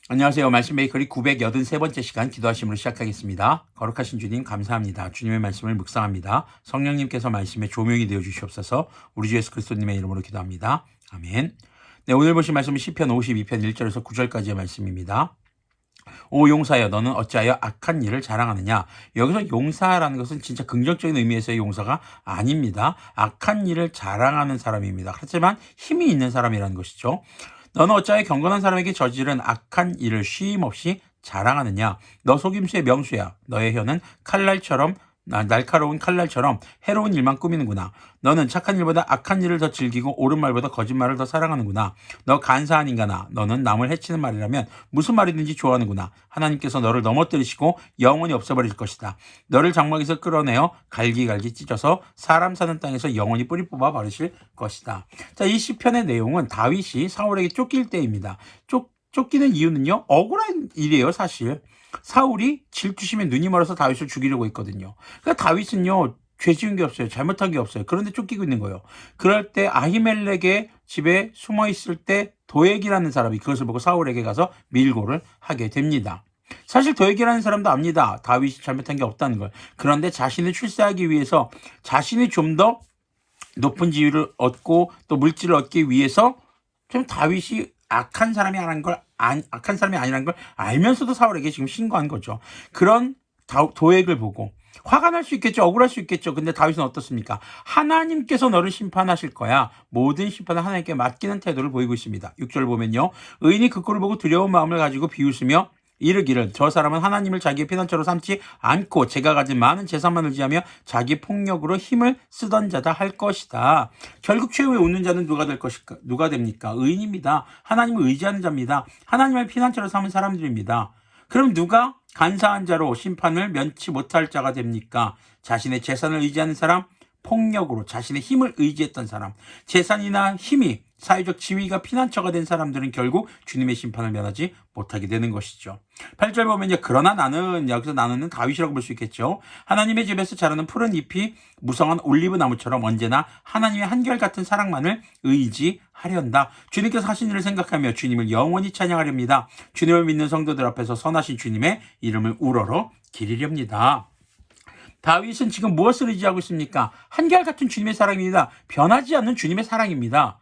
안녕하세요. 말씀 메이커리 983번째 시간 기도하심으로 시작하겠습니다. 거룩하신 주님 감사합니다. 주님의 말씀을 묵상합니다. 성령님께서 말씀에 조명이 되어 주시옵소서. 우리 주 예수 그리스도님의 이름으로 기도합니다. 아멘. 네, 오늘 보신 말씀은 시편 52편 1절에서 9절까지의 말씀입니다. 오 용사여 너는 어찌하여 악한 일을 자랑하느냐. 여기서 용사라는 것은 진짜 긍정적인 의미에서의 용사가 아닙니다. 악한 일을 자랑하는 사람입니다. 하지만 힘이 있는 사람이라는 것이죠. 너는 어찌하여 경건한 사람에게 저지른 악한 일을 쉼없이 자랑하느냐. 너 속임수의 명수야. 너의 혀는 칼날처럼 날카로운 칼날처럼 해로운 일만 꾸미는구나. 너는 착한 일보다 악한 일을 더 즐기고 옳은 말보다 거짓말을 더 사랑하는구나. 너 간사한 인간아. 너는 남을 해치는 말이라면 무슨 말이든지 좋아하는구나. 하나님께서 너를 넘어뜨리시고 영원히 없애버릴 것이다. 너를 장막에서 끌어내어 갈기갈기 찢어서 사람 사는 땅에서 영원히 뿌리 뽑아 버리실 것이다. 자, 이 시편의 내용은 다윗이 사울에게 쫓길 때입니다. 쫓기는 이유는요, 억울한 일이에요, 사실. 사울이 질투심에 눈이 멀어서 다윗을 죽이려고 했거든요. 그러니까 다윗은요, 죄 지은 게 없어요. 잘못한 게 없어요. 그런데 쫓기고 있는 거예요. 그럴 때 아히멜렉의 집에 숨어 있을 때 도액이라는 사람이 그것을 보고 사울에게 가서 밀고를 하게 됩니다. 사실 도액이라는 사람도 압니다. 다윗이 잘못한 게 없다는 걸. 그런데 자신을 출세하기 위해서 자신이 좀 더 높은 지위를 얻고 또 물질을 얻기 위해서 좀 다윗이 악한 사람이 아니라는 걸 알면서도 사울에게 지금 신고한 거죠. 그런 도액을 보고 화가 날 수 있겠죠. 억울할 수 있겠죠. 근데 다윗은 어떻습니까? 하나님께서 너를 심판하실 거야. 모든 심판을 하나님께 맡기는 태도를 보이고 있습니다. 6절 보면요. 의인이 그 꼴을 보고 두려운 마음을 가지고 비웃으며 이르기를 저 사람은 하나님을 자기의 피난처로 삼지 않고 제가 가진 많은 재산만을 의지하며 자기 폭력으로 힘을 쓰던 자다 할 것이다. 결국 최후에 웃는 자는 누가 될 것일까? 누가 됩니까? 의인입니다. 하나님을 의지하는 자입니다. 하나님을 피난처로 삼은 사람들입니다. 그럼 누가 간사한 자로 심판을 면치 못할 자가 됩니까? 자신의 재산을 의지하는 사람, 폭력으로 자신의 힘을 의지했던 사람, 재산이나 힘이 사회적 지위가 피난처가 된 사람들은 결국 주님의 심판을 면하지 못하게 되는 것이죠. 8절 보면요. 그러나 나는, 여기서 나는 다윗이라고 볼 수 있겠죠. 하나님의 집에서 자라는 푸른 잎이 무성한 올리브 나무처럼 언제나 하나님의 한결같은 사랑만을 의지하련다. 주님께서 하신 일을 생각하며 주님을 영원히 찬양하렵니다. 주님을 믿는 성도들 앞에서 선하신 주님의 이름을 우러러 기리렵니다. 다윗은 지금 무엇을 의지하고 있습니까? 한결같은 주님의 사랑입니다. 변하지 않는 주님의 사랑입니다.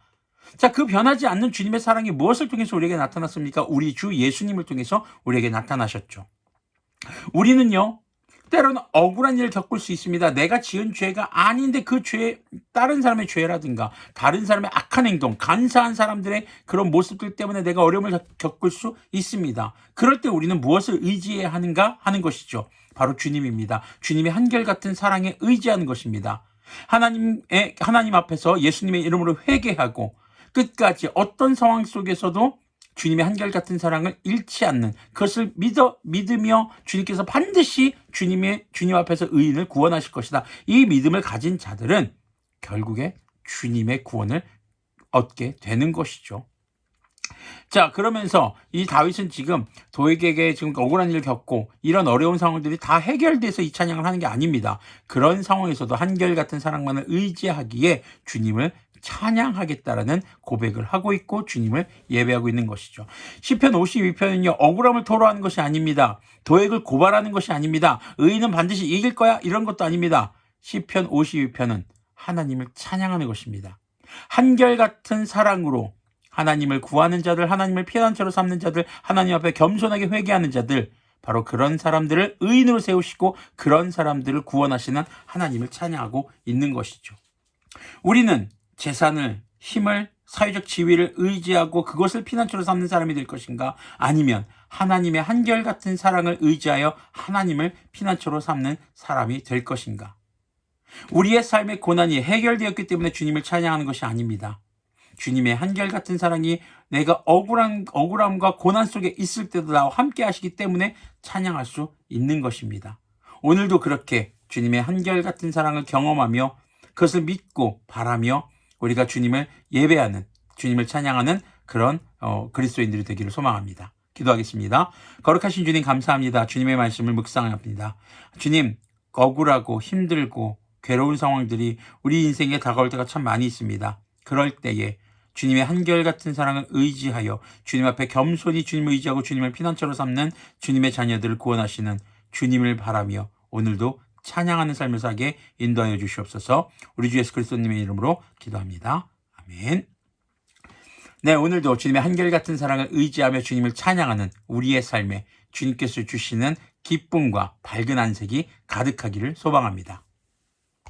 자, 그 변하지 않는 주님의 사랑이 무엇을 통해서 우리에게 나타났습니까? 우리 주 예수님을 통해서 우리에게 나타나셨죠. 우리는요, 때로는 억울한 일을 겪을 수 있습니다. 내가 지은 죄가 아닌데 그 죄, 다른 사람의 죄라든가 다른 사람의 악한 행동, 간사한 사람들의 그런 모습들 때문에 내가 어려움을 겪을 수 있습니다. 그럴 때 우리는 무엇을 의지해야 하는가 하는 것이죠. 바로 주님입니다. 주님의 한결같은 사랑에 의지하는 것입니다. 하나님 앞에서 예수님의 이름으로 회개하고 끝까지 어떤 상황 속에서도 주님의 한결같은 사랑을 잃지 않는 그것을 믿으며 주님께서 반드시 주님 앞에서 의인을 구원하실 것이다. 이 믿음을 가진 자들은 결국에 주님의 구원을 얻게 되는 것이죠. 자, 그러면서 이 다윗은 지금 도액에게 지금 억울한 일을 겪고 이런 어려운 상황들이 다 해결돼서 이 찬양을 하는 게 아닙니다. 그런 상황에서도 한결같은 사랑만을 의지하기에 주님을 찬양하겠다라는 고백을 하고 있고 주님을 예배하고 있는 것이죠. 시편 52편은요. 억울함을 토로하는 것이 아닙니다. 도액을 고발하는 것이 아닙니다. 의인은 반드시 이길 거야 이런 것도 아닙니다. 시편 52편은 하나님을 찬양하는 것입니다. 한결같은 사랑으로 하나님을 구하는 자들, 하나님을 피난처로 삼는 자들, 하나님 앞에 겸손하게 회개하는 자들, 바로 그런 사람들을 의인으로 세우시고 그런 사람들을 구원하시는 하나님을 찬양하고 있는 것이죠. 우리는 재산을, 힘을, 사회적 지위를 의지하고 그것을 피난처로 삼는 사람이 될 것인가? 아니면 하나님의 한결같은 사랑을 의지하여 하나님을 피난처로 삼는 사람이 될 것인가? 우리의 삶의 고난이 해결되었기 때문에 주님을 찬양하는 것이 아닙니다. 주님의 한결같은 사랑이 내가 억울함과 고난 속에 있을 때도 나와 함께 하시기 때문에 찬양할 수 있는 것입니다. 오늘도 그렇게 주님의 한결같은 사랑을 경험하며 그것을 믿고 바라며 우리가 주님을 예배하는, 주님을 찬양하는 그런 그리스도인들이 되기를 소망합니다. 기도하겠습니다. 거룩하신 주님 감사합니다. 주님의 말씀을 묵상합니다. 주님, 억울하고 힘들고 괴로운 상황들이 우리 인생에 다가올 때가 참 많이 있습니다. 그럴 때에 주님의 한결같은 사랑을 의지하여 주님 앞에 겸손히 주님을 의지하고 주님을 피난처로 삼는 주님의 자녀들을 구원하시는 주님을 바라며 오늘도 찬양하는 삶을 살게 인도하여 주시옵소서. 우리 주 예수 그리스도님의 이름으로 기도합니다. 아멘. 네, 오늘도 주님의 한결같은 사랑을 의지하며 주님을 찬양하는 우리의 삶에 주님께서 주시는 기쁨과 밝은 안색이 가득하기를 소망합니다.